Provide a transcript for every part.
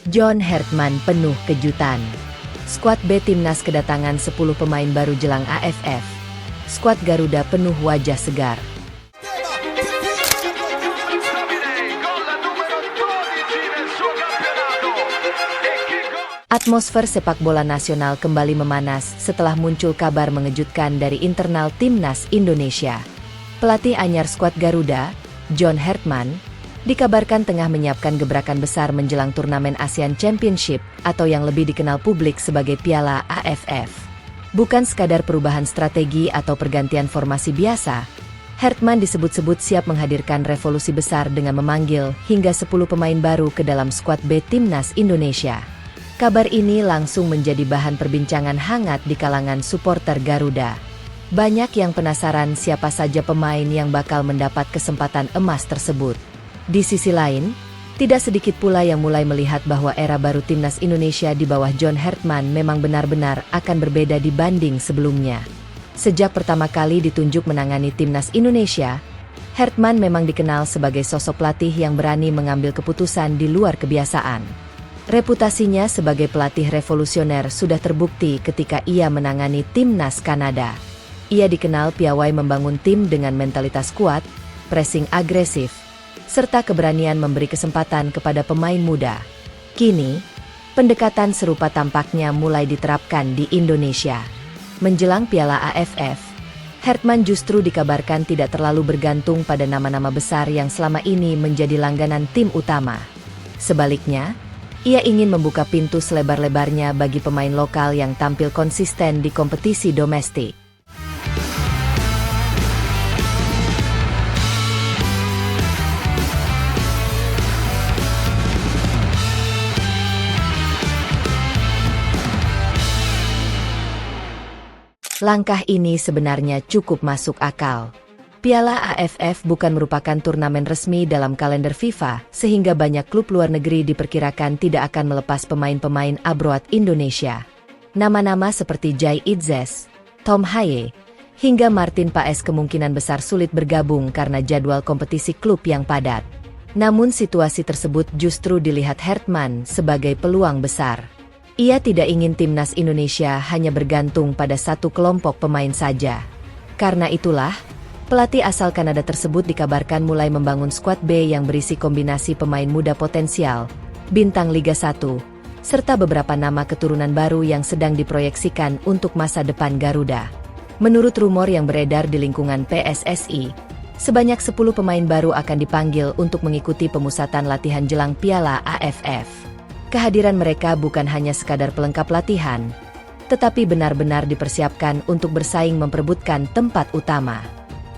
John Hartman penuh kejutan. Skuad B Timnas kedatangan 10 pemain baru jelang AFF. Skuad Garuda penuh wajah segar. Atmosfer sepak bola nasional kembali memanas setelah muncul kabar mengejutkan dari internal Timnas Indonesia. Pelatih anyar skuad Garuda, John Hartman, dikabarkan tengah menyiapkan gebrakan besar menjelang turnamen ASEAN Championship atau yang lebih dikenal publik sebagai Piala AFF. Bukan sekadar perubahan strategi atau pergantian formasi biasa, Hartman disebut-sebut siap menghadirkan revolusi besar dengan memanggil hingga 10 pemain baru ke dalam skuad B Timnas Indonesia. Kabar ini langsung menjadi bahan perbincangan hangat di kalangan supporter Garuda. Banyak yang penasaran siapa saja pemain yang bakal mendapat kesempatan emas tersebut. Di sisi lain, tidak sedikit pula yang mulai melihat bahwa era baru Timnas Indonesia di bawah John Hartman memang benar-benar akan berbeda dibanding sebelumnya. Sejak pertama kali ditunjuk menangani Timnas Indonesia, Hartman memang dikenal sebagai sosok pelatih yang berani mengambil keputusan di luar kebiasaan. Reputasinya sebagai pelatih revolusioner sudah terbukti ketika ia menangani Timnas Kanada. Ia dikenal piawai membangun tim dengan mentalitas kuat, pressing agresif, serta keberanian memberi kesempatan kepada pemain muda. Kini, pendekatan serupa tampaknya mulai diterapkan di Indonesia. Menjelang Piala AFF, Hartman justru dikabarkan tidak terlalu bergantung pada nama-nama besar yang selama ini menjadi langganan tim utama. Sebaliknya, ia ingin membuka pintu selebar-lebarnya bagi pemain lokal yang tampil konsisten di kompetisi domestik. Langkah ini sebenarnya cukup masuk akal. Piala AFF bukan merupakan turnamen resmi dalam kalender FIFA, sehingga banyak klub luar negeri diperkirakan tidak akan melepas pemain-pemain abroad Indonesia. Nama-nama seperti Jai Itzes, Tom Haye, hingga Martin Paes kemungkinan besar sulit bergabung karena jadwal kompetisi klub yang padat. Namun situasi tersebut justru dilihat Hartman sebagai peluang besar. Ia tidak ingin Timnas Indonesia hanya bergantung pada satu kelompok pemain saja. Karena itulah, pelatih asal Kanada tersebut dikabarkan mulai membangun skuad B yang berisi kombinasi pemain muda potensial, bintang Liga 1, serta beberapa nama keturunan baru yang sedang diproyeksikan untuk masa depan Garuda. Menurut rumor yang beredar di lingkungan PSSI, sebanyak 10 pemain baru akan dipanggil untuk mengikuti pemusatan latihan jelang Piala AFF. Kehadiran mereka bukan hanya sekadar pelengkap latihan, tetapi benar-benar dipersiapkan untuk bersaing memperebutkan tempat utama.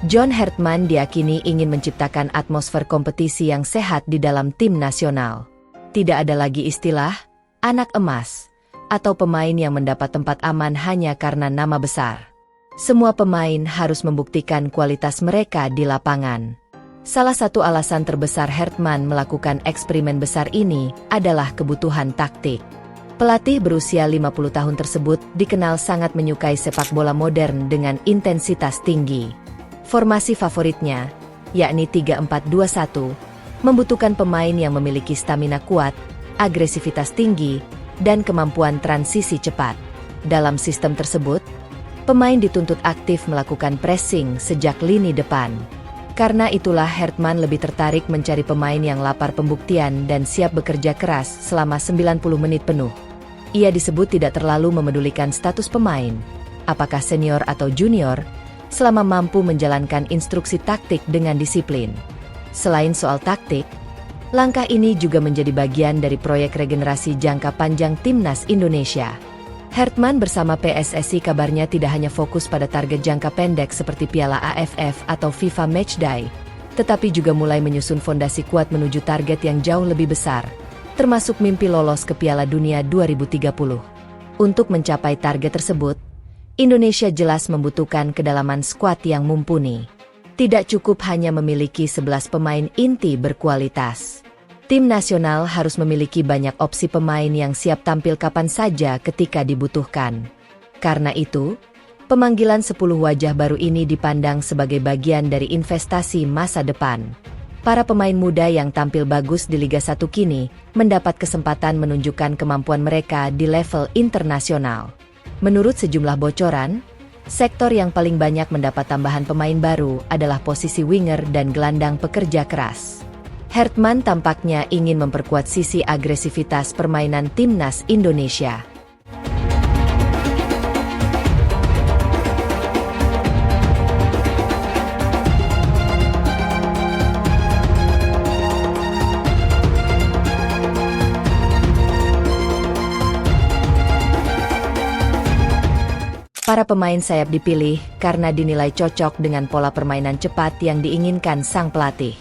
John Hartman diyakini ingin menciptakan atmosfer kompetisi yang sehat di dalam tim nasional. Tidak ada lagi istilah anak emas atau pemain yang mendapat tempat aman hanya karena nama besar. Semua pemain harus membuktikan kualitas mereka di lapangan. Salah satu alasan terbesar Hartman melakukan eksperimen besar ini adalah kebutuhan taktik. Pelatih berusia 50 tahun tersebut dikenal sangat menyukai sepak bola modern dengan intensitas tinggi. Formasi favoritnya, yakni 3-4-2-1, membutuhkan pemain yang memiliki stamina kuat, agresivitas tinggi, dan kemampuan transisi cepat. Dalam sistem tersebut, pemain dituntut aktif melakukan pressing sejak lini depan. Karena itulah Hartman lebih tertarik mencari pemain yang lapar pembuktian dan siap bekerja keras selama 90 menit penuh. Ia disebut tidak terlalu memedulikan status pemain, apakah senior atau junior, selama mampu menjalankan instruksi taktik dengan disiplin. Selain soal taktik, langkah ini juga menjadi bagian dari proyek regenerasi jangka panjang Timnas Indonesia. Hartman bersama PSSI kabarnya tidak hanya fokus pada target jangka pendek seperti Piala AFF atau FIFA Matchday, tetapi juga mulai menyusun fondasi kuat menuju target yang jauh lebih besar, termasuk mimpi lolos ke Piala Dunia 2030. Untuk mencapai target tersebut, Indonesia jelas membutuhkan kedalaman skuad yang mumpuni. Tidak cukup hanya memiliki 11 pemain inti berkualitas. Tim nasional harus memiliki banyak opsi pemain yang siap tampil kapan saja ketika dibutuhkan. Karena itu, pemanggilan 10 wajah baru ini dipandang sebagai bagian dari investasi masa depan. Para pemain muda yang tampil bagus di Liga 1 kini mendapat kesempatan menunjukkan kemampuan mereka di level internasional. Menurut sejumlah bocoran, sektor yang paling banyak mendapat tambahan pemain baru adalah posisi winger dan gelandang pekerja keras. Hertman tampaknya ingin memperkuat sisi agresivitas permainan timnas Indonesia. Para pemain sayap dipilih karena dinilai cocok dengan pola permainan cepat yang diinginkan sang pelatih.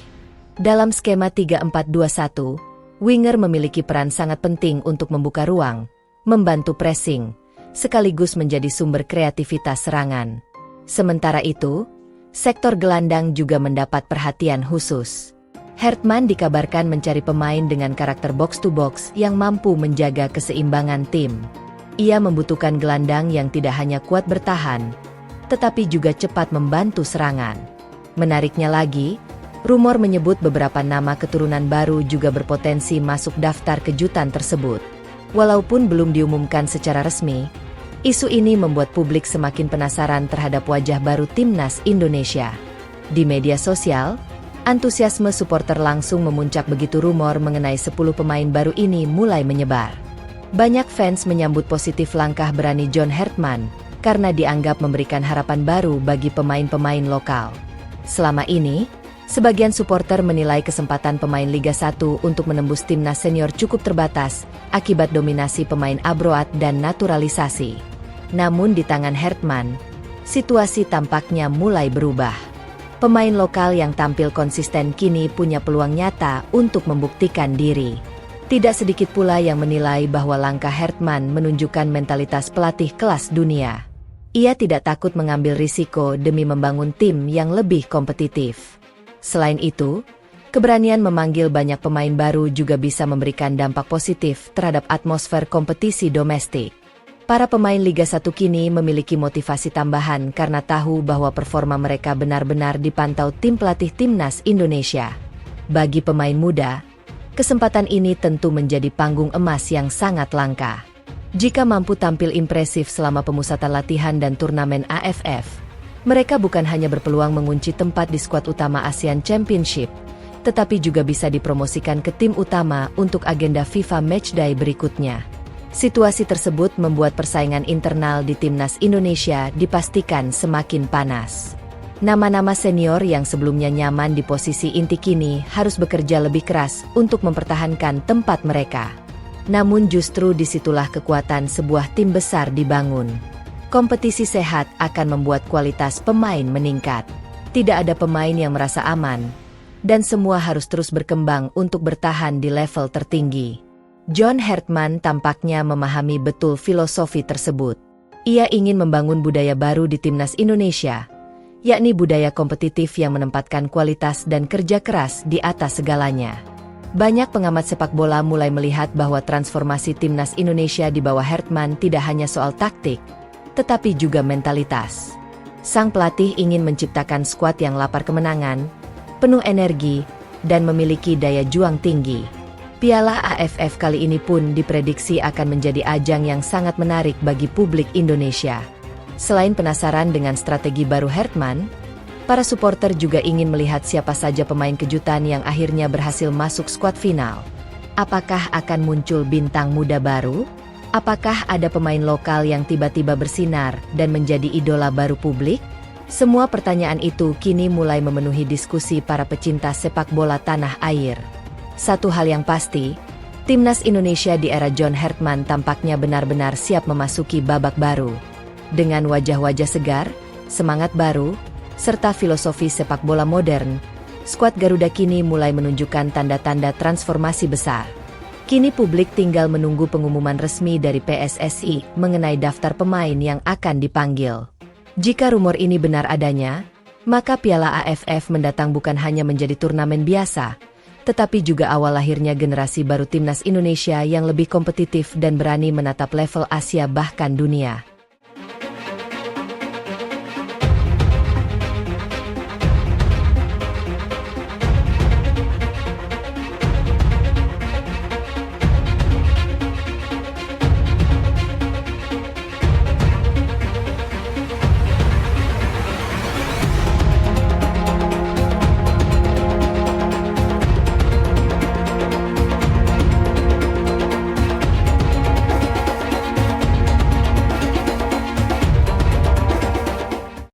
Dalam skema 3-4-2-1, winger memiliki peran sangat penting untuk membuka ruang, membantu pressing, sekaligus menjadi sumber kreativitas serangan. Sementara itu, sektor gelandang juga mendapat perhatian khusus. Hertman dikabarkan mencari pemain dengan karakter box-to-box yang mampu menjaga keseimbangan tim. Ia membutuhkan gelandang yang tidak hanya kuat bertahan, tetapi juga cepat membantu serangan. Menariknya lagi, rumor menyebut beberapa nama keturunan baru juga berpotensi masuk daftar kejutan tersebut. Walaupun belum diumumkan secara resmi, isu ini membuat publik semakin penasaran terhadap wajah baru timnas Indonesia. Di media sosial, antusiasme supporter langsung memuncak begitu rumor mengenai 10 pemain baru ini mulai menyebar. Banyak fans menyambut positif langkah berani John Hertman karena dianggap memberikan harapan baru bagi pemain-pemain lokal. Selama ini, sebagian supporter menilai kesempatan pemain Liga 1 untuk menembus timnas senior cukup terbatas akibat dominasi pemain abroad dan naturalisasi. Namun di tangan Hertman, situasi tampaknya mulai berubah. Pemain lokal yang tampil konsisten kini punya peluang nyata untuk membuktikan diri. Tidak sedikit pula yang menilai bahwa langkah Hertman menunjukkan mentalitas pelatih kelas dunia. Ia tidak takut mengambil risiko demi membangun tim yang lebih kompetitif. Selain itu, keberanian memanggil banyak pemain baru juga bisa memberikan dampak positif terhadap atmosfer kompetisi domestik. Para pemain Liga 1 kini memiliki motivasi tambahan karena tahu bahwa performa mereka benar-benar dipantau tim pelatih timnas Indonesia. Bagi pemain muda, kesempatan ini tentu menjadi panggung emas yang sangat langka. Jika mampu tampil impresif selama pemusatan latihan dan turnamen AFF, mereka bukan hanya berpeluang mengunci tempat di skuad utama ASEAN Championship, tetapi juga bisa dipromosikan ke tim utama untuk agenda FIFA Matchday berikutnya. Situasi tersebut membuat persaingan internal di timnas Indonesia dipastikan semakin panas. Nama-nama senior yang sebelumnya nyaman di posisi inti kini harus bekerja lebih keras untuk mempertahankan tempat mereka. Namun justru disitulah kekuatan sebuah tim besar dibangun. Kompetisi sehat akan membuat kualitas pemain meningkat. Tidak ada pemain yang merasa aman, dan semua harus terus berkembang untuk bertahan di level tertinggi. John Hertman tampaknya memahami betul filosofi tersebut. Ia ingin membangun budaya baru di timnas Indonesia, yakni budaya kompetitif yang menempatkan kualitas dan kerja keras di atas segalanya. Banyak pengamat sepak bola mulai melihat bahwa transformasi timnas Indonesia di bawah Hertman tidak hanya soal taktik, tetapi juga mentalitas. Sang pelatih ingin menciptakan skuad yang lapar kemenangan, penuh energi, dan memiliki daya juang tinggi. Piala AFF kali ini pun diprediksi akan menjadi ajang yang sangat menarik bagi publik Indonesia. Selain penasaran dengan strategi baru Hertman, para supporter juga ingin melihat siapa saja pemain kejutan yang akhirnya berhasil masuk skuad final. Apakah akan muncul bintang muda baru? Apakah ada pemain lokal yang tiba-tiba bersinar dan menjadi idola baru publik? Semua pertanyaan itu kini mulai memenuhi diskusi para pecinta sepak bola tanah air. Satu hal yang pasti, timnas Indonesia di era John Hertman tampaknya benar-benar siap memasuki babak baru. Dengan wajah-wajah segar, semangat baru, serta filosofi sepak bola modern, skuad Garuda kini mulai menunjukkan tanda-tanda transformasi besar. Kini publik tinggal menunggu pengumuman resmi dari PSSI mengenai daftar pemain yang akan dipanggil. Jika rumor ini benar adanya, maka Piala AFF mendatang bukan hanya menjadi turnamen biasa, tetapi juga awal lahirnya generasi baru timnas Indonesia yang lebih kompetitif dan berani menatap level Asia bahkan dunia.